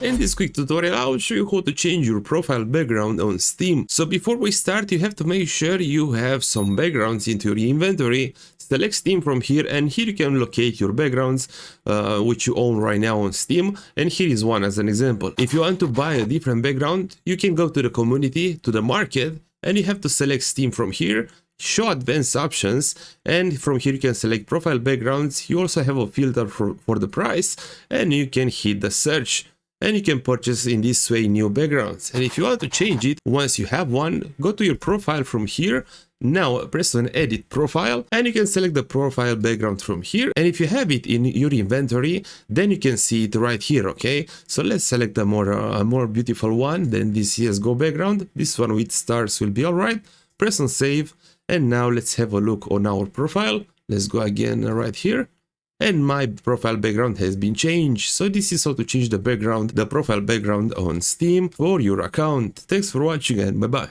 In this quick tutorial, I will show you how to change your profile background on Steam. So before we start, you have to make sure you have some backgrounds into your inventory. Select Steam from here, and here you can locate your backgrounds which you own right now on Steam. And here is one as an example. If you want to buy a different background, you can go to the community, to the market, and you have to select Steam from here. Show advanced options, and from here you can select profile backgrounds. You also have a filter for the price, and you can hit the search. And you can purchase in this way new backgrounds. And if you want to change it, once you have one, go to your profile from here. Now press on edit profile, and you can select the profile background from here. And if you have it in your inventory, then you can see it right here. Okay, so let's select a more beautiful one than this CSGO background. This one with stars will be all right. Press on save, and now let's have a look on our profile. Let's go again right here. And my profile background has been changed. So this is how to change the profile background on Steam for your account. Thanks for watching, and bye bye.